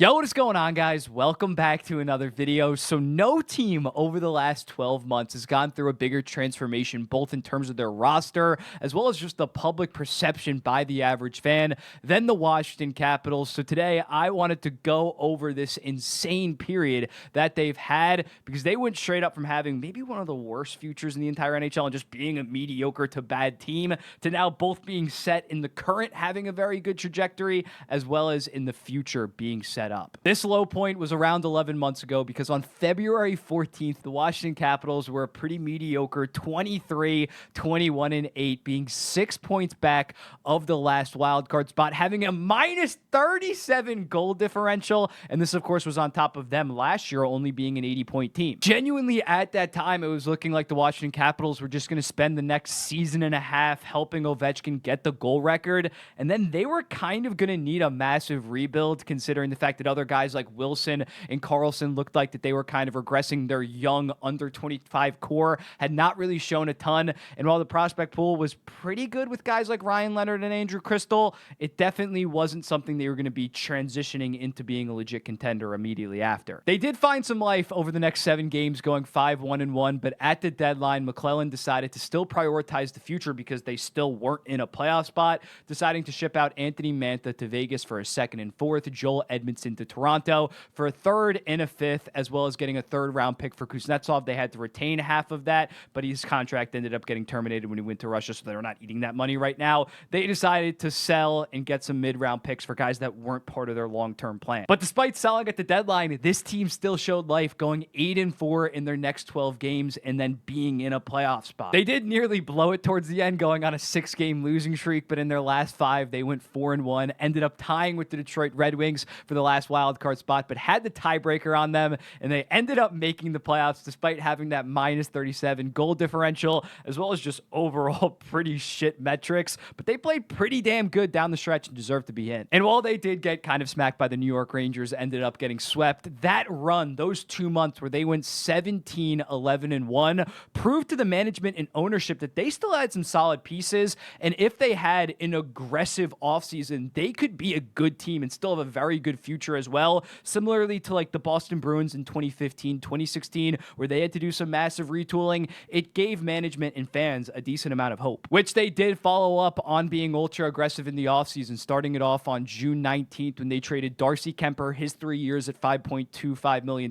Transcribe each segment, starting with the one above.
Yo, what is going on, guys? Welcome back to another video. So no team over the last 12 months has gone through a bigger transformation, both in terms of their roster, as well as just the public perception by the average fan, than the Washington Capitals. So today, I wanted to go over this insane period that they've had, because they went straight up from having maybe one of the worst futures in the entire NHL and just being a mediocre to bad team, to now both being set in the current having a very good trajectory, as well as in the future being set up. This low point was around 11 months ago, because on February 14th, the Washington Capitals were a pretty mediocre 23-21-8, being 6 points back of the last wildcard spot, having a minus 37 goal differential. And this, of course, was on top of them last year only being an 80-point team. Genuinely, at that time, it was looking like the Washington Capitals were just going to spend the next season and a half helping Ovechkin get the goal record, and then they were kind of going to need a massive rebuild, considering the fact that other guys like Wilson and Carlson looked like that they were kind of regressing. Their young under 25 core had not really shown a ton, and while the prospect pool was pretty good with guys like Ryan Leonard and Andrew Crystal, it definitely wasn't something they were going to be transitioning into being a legit contender immediately after. They did find some life over the next 7 games, going 5-1-1, but at the deadline, McClellan decided to still prioritize the future because they still weren't in a playoff spot, deciding to ship out Anthony Mantha to Vegas for a second and fourth, Joel Edmondson to Toronto for a third and a fifth, as well as getting a third-round pick for Kuznetsov. They had to retain half of that, but his contract ended up getting terminated when he went to Russia, so they're not eating that money right now. They decided to sell and get some mid-round picks for guys that weren't part of their long-term plan. But despite selling at the deadline, this team still showed life, going 8-4 in their next 12 games and then being in a playoff spot. They did nearly blow it towards the end, going on a 6-game losing streak, but in their last 5, they went 4-1, ended up tying with the Detroit Red Wings for the last wild card spot, but had the tiebreaker on them, and they ended up making the playoffs despite having that minus 37 goal differential, as well as just overall pretty shit metrics. But they played pretty damn good down the stretch and deserved to be in. And while they did get kind of smacked by the New York Rangers, ended up getting swept, that run, those 2 months where they went 17-11-1, proved to the management and ownership that they still had some solid pieces, and if they had an aggressive offseason, they could be a good team and still have a very good future as well. Similarly to like the Boston Bruins in 2015, 2016, where they had to do some massive retooling, it gave management and fans a decent amount of hope, which they did follow up on being ultra aggressive in the offseason, starting it off on June 19th when they traded Darcy Kemper, his 3 years at $5.25 million,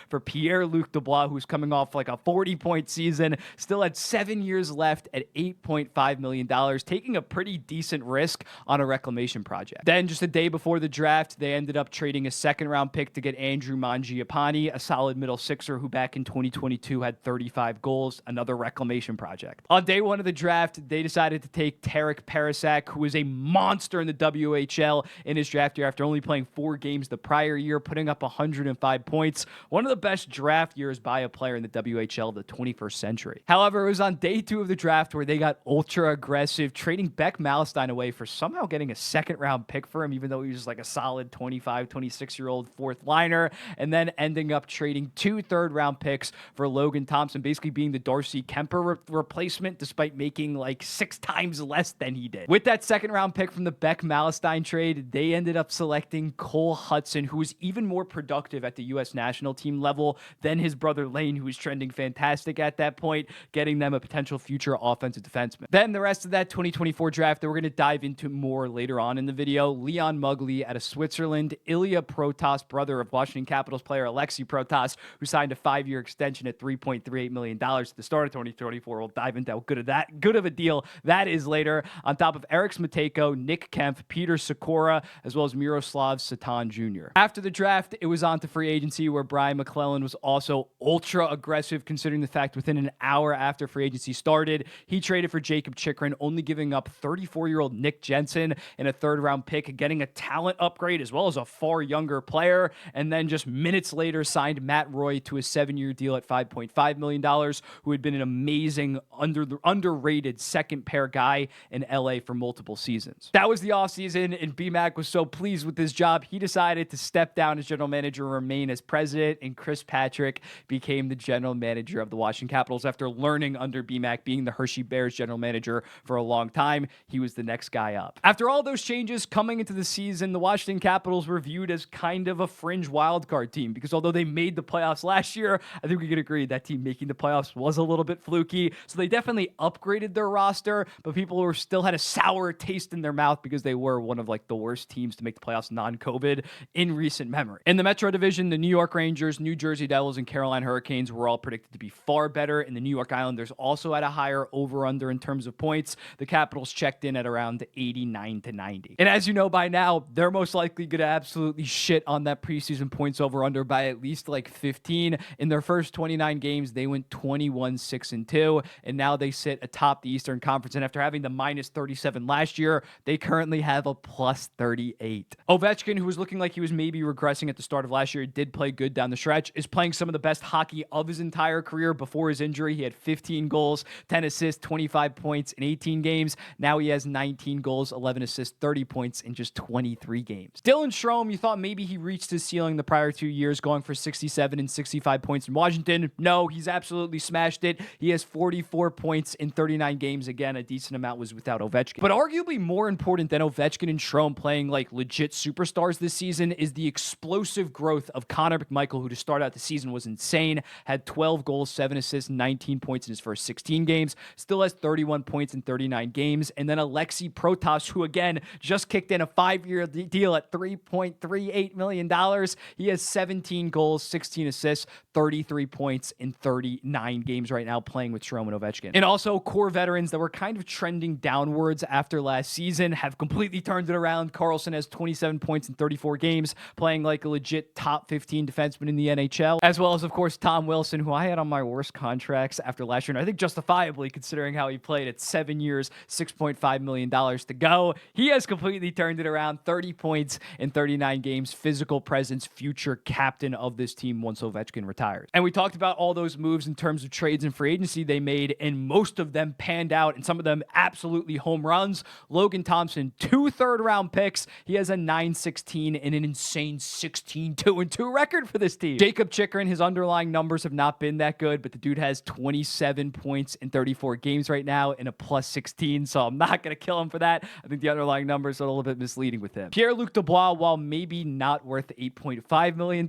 for Pierre-Luc Dubois, who's coming off like a 40-point season, still had 7 years left at $8.5 million, taking a pretty decent risk on a reclamation project. Then just a day before the draft, they ended up trading a second-round pick to get Andrew Mangiapane, a solid middle sixer who back in 2022 had 35 goals, another reclamation project. On day 1 of the draft, they decided to take Tarek Parasak, who was a monster in the WHL in his draft year after only playing 4 games the prior year, putting up 105 points, one of the best draft years by a player in the WHL of the 21st century. However, it was on day 2 of the draft where they got ultra aggressive, trading Beck Malestein away for somehow getting a second-round pick for him, even though he was like a solid 25, 26-year-old fourth liner, and then ending up trading 2 third-round picks for Logan Thompson, basically being the Darcy Kemper replacement, despite making like 6 times less than he did. With that second-round pick from the Beck Malestein trade, they ended up selecting Cole Hudson, who was even more productive at the U.S. national team level than his brother Lane, who was trending fantastic at that point, getting them a potential future offensive defenseman. Then the rest of that 2024 draft that we're going to dive into more later on in the video, Leon Mugli out of Switzerland, Ilya Protas, brother of Washington Capitals player Alexei Protas, who signed a 5-year extension at $3.38 million at the start of 2024. We'll dive into how good of a deal that is later. On top of Eric Smateko, Nick Kemp, Peter Sikora, as well as Miroslav Satan Jr. After the draft, it was on to free agency, where Brian McClellan was also ultra aggressive, considering the fact within an hour after free agency started, he traded for Jacob Chikrin, only giving up 34-year-old Nick Jensen and a third-round pick, getting a talent upgrade as well as a far younger player, and then just minutes later signed Matt Roy to a 7-year deal at $5.5 million, who had been an amazing, underrated second-pair guy in LA for multiple seasons. That was the offseason, and BMAC was so pleased with his job, he decided to step down as general manager and remain as president, and Chris Patrick became the general manager of the Washington Capitals after learning under BMAC, being the Hershey Bears general manager for a long time. He was the next guy up. After all those changes coming into the season, the Washington Capitals were were viewed as kind of a fringe wildcard team, because although they made the playoffs last year, I think we can agree that team making the playoffs was a little bit fluky. So they definitely upgraded their roster, but people were still had a sour taste in their mouth because they were one of like the worst teams to make the playoffs non-COVID in recent memory. In the Metro Division, the New York Rangers, New Jersey Devils, and Carolina Hurricanes were all predicted to be far better, and the New York Islanders also had a higher over-under in terms of points. The Capitals checked in at around 89 to 90. And as you know by now, they're most likely going to absolutely shit on that preseason points over-under by at least like 15. In their first 29 games, they went 21-6-2, and now they sit atop the Eastern Conference. And after having the minus 37 last year, they currently have a plus 38. Ovechkin, who was looking like he was maybe regressing at the start of last year, did play good down the stretch, is playing some of the best hockey of his entire career. Before his injury, he had 15 goals, 10 assists, 25 points in 18 games. Now he has 19 goals, 11 assists, 30 points in just 23 games. Dylan Strome, you thought maybe he reached his ceiling the prior 2 years, going for 67 and 65 points in Washington. No, he's absolutely smashed it. He has 44 points in 39 games. Again, a decent amount was without Ovechkin. But arguably more important than Ovechkin and Strome playing like legit superstars this season is the explosive growth of Connor McMichael, who to start out the season was insane, had 12 goals, 7 assists, 19 points in his first 16 games, still has 31 points in 39 games. And then Alexei Protas, who again just kicked in a 5-year deal at $3.38 million. He has 17 goals, 16 assists, 33 points in 39 games right now, playing with Strome and Ovechkin. And also core veterans that were kind of trending downwards after last season have completely turned it around. Carlson has 27 points in 34 games, playing like a legit top 15 defenseman in the NHL, as well as, of course, Tom Wilson, who I had on my worst contracts after last year, and I think justifiably considering how he played at 7 years, $6.5 million to go. He has completely turned it around, 30 points in 39 games, physical presence, future captain of this team once Ovechkin retires. And we talked about all those moves in terms of trades and free agency they made, and most of them panned out, and some of them absolutely home runs. Logan Thompson, 2 third-round picks. He has a 9-16 and an insane 16-2-2 record for this team. Jacob Chikrin, his underlying numbers have not been that good, but the dude has 27 points in 34 games right now and a plus 16, so I'm not going to kill him for that. I think the underlying numbers are a little bit misleading with him. Pierre-Luc Dubois, while maybe not worth $8.5 million,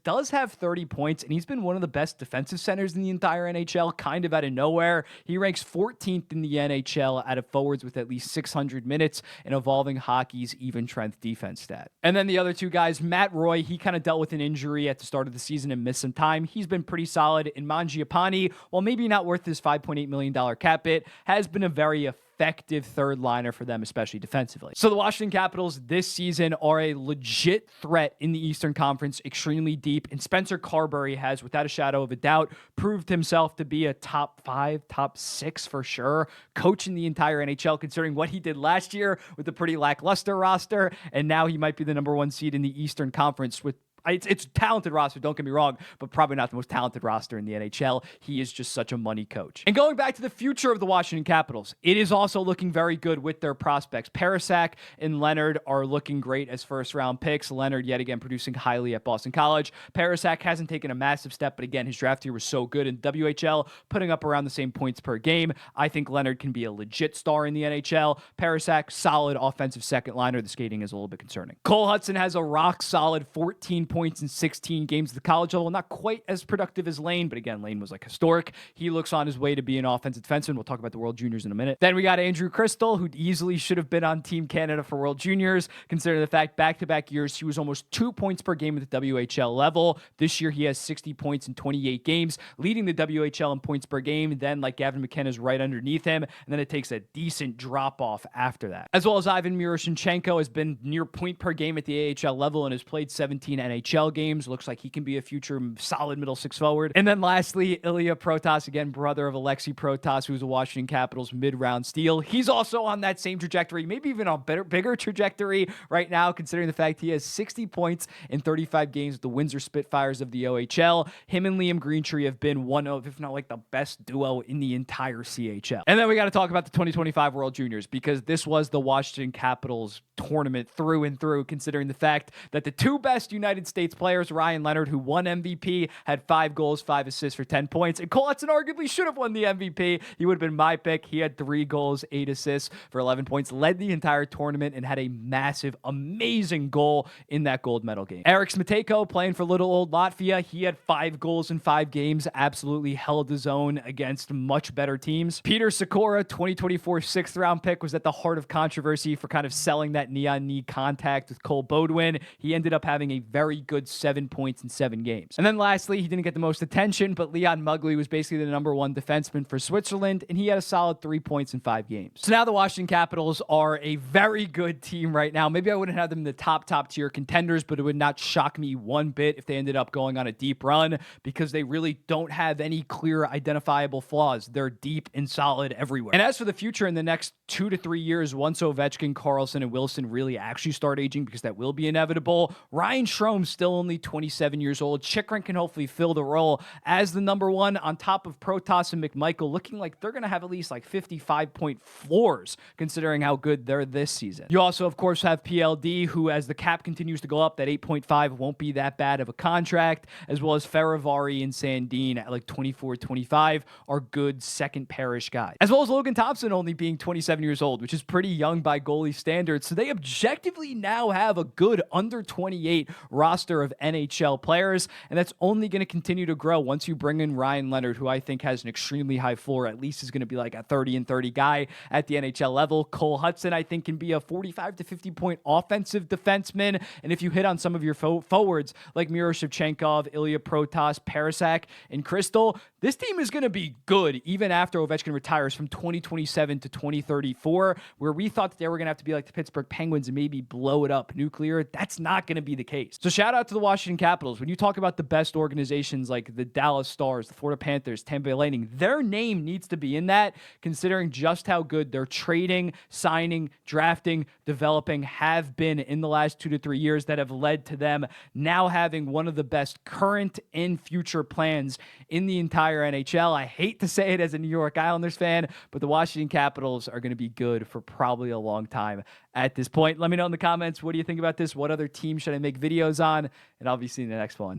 does have 30 points, and he's been one of the best defensive centers in the entire NHL, kind of out of nowhere. He ranks 14th in the NHL out of forwards with at least 600 minutes in Evolving Hockey's even strength defense stat. And then the other two guys, Matt Roy, he kind of dealt with an injury at the start of the season and missed some time. He's been pretty solid. And Mangiapane, while maybe not worth his $5.8 million cap hit, has been a very effective third liner for them, especially defensively. So the Washington Capitals this season are a legit threat in the Eastern Conference, extremely deep, and Spencer Carberry has, without a shadow of a doubt, proved himself to be a top 5, top 6 for sure coach in the entire NHL, considering what he did last year with a pretty lackluster roster, and now he might be the number 1 seed in the Eastern Conference with it's a talented roster, don't get me wrong, but probably not the most talented roster in the NHL. He is just such a money coach. And going back to the future of the Washington Capitals, it is also looking very good with their prospects. Parasak and Leonard are looking great as first-round picks. Leonard, yet again, producing highly at Boston College. Parasak hasn't taken a massive step, but again, his draft year was so good in WHL, putting up around the same points per game. I think Leonard can be a legit star in the NHL. Parasak, solid offensive second liner. The skating is a little bit concerning. Cole Hudson has a rock-solid 14 points in 16 games at the college level. Not quite as productive as Lane, but again, Lane was like historic. He looks on his way to be an offensive defenseman. We'll talk about the World Juniors in a minute. Then we got Andrew Crystal, who easily should have been on Team Canada for World Juniors, considering the fact back-to-back years he was almost 2 points per game at the WHL level. This year he has 60 points in 28 games, leading the WHL in points per game. Then, like Gavin McKenna's right underneath him, and then it takes a decent drop-off after that. As well as Ivan Miroshnichenko has been near point per game at the AHL level and has played 17 NHL games. Looks like he can be a future solid middle six forward. And then lastly, Ilya Protas, again, brother of Alexei Protas, who's a Washington Capitals mid-round steal. He's also on that same trajectory, maybe even a bigger trajectory right now, considering the fact he has 60 points in 35 games with the Windsor Spitfires of the OHL. Him and Liam Greentree have been one of, if not like the best duo in the entire CHL. And then we got to talk about the 2025 World Juniors, because this was the Washington Capitals tournament through and through, considering the fact that the 2 best United States players, Ryan Leonard, who won MVP, had 5 goals, 5 assists for 10 points. And Cole Hudson arguably should have won the MVP. He would have been my pick. He had 3 goals, 8 assists for 11 points, led the entire tournament, and had a massive, amazing goal in that gold medal game. Eric Smatejko, playing for little old Latvia, he had 5 goals in 5 games, absolutely held his own against much better teams. Peter Sikora, 2024 6th round pick, was at the heart of controversy for kind of selling that knee-on-knee contact with Cole Bodwin. He ended up having a very good 7 points in 7 games. And then lastly, he didn't get the most attention, but Leon Muggley was basically the #1 defenseman for Switzerland, and he had a solid 3 points in 5 games. So now the Washington Capitals are a very good team right now. Maybe I wouldn't have them in the top tier contenders, but it would not shock me one bit if they ended up going on a deep run, because they really don't have any clear identifiable flaws. They're deep and solid everywhere. And as for the future, in the next 2 to 3 years, once Ovechkin, Carlson, and Wilson really actually start aging, because that will be inevitable, Ryan Strom's still only 27 years old. Chychrun can hopefully fill the role as the #1 on top of Protas and McMichael, looking like they're going to have at least like 55-point floors, considering how good they're this season. You also, of course, have PLD, who, as the cap continues to go up, that 8.5 won't be that bad of a contract, as well as Feravari and Sandin at like 24, 25 are good second parish guys, as well as Logan Thompson only being 27 years old, which is pretty young by goalie standards. So they objectively now have a good under 28 roster of NHL players, and that's only going to continue to grow once you bring in Ryan Leonard, who I think has an extremely high floor, at least is going to be like a 30-30 guy at the NHL level. Cole Hudson, I think, can be a 45 to 50-point offensive defenseman, and if you hit on some of your forwards like Miro Shevchenkov, Ilya Protas, Parasak, and Crystal, this team is going to be good even after Ovechkin retires from 2027 to 2034, where we thought that they were going to have to be like the Pittsburgh Penguins and maybe blow it up nuclear. That's not going to be the case. So shout out to the Washington Capitals. When you talk about the best organizations like the Dallas Stars, the Florida Panthers, Tampa Bay Lightning, their name needs to be in that, considering just how good their trading, signing, drafting, developing have been in the last 2 to 3 years, that have led to them now having one of the best current and future plans in the entire NHL. I hate to say it as a New York Islanders fan, but the Washington Capitals are going to be good for probably a long time at this point. Let me know in the comments, what do you think about this? What other team should I make videos on? And I'll be seeing you in the next one.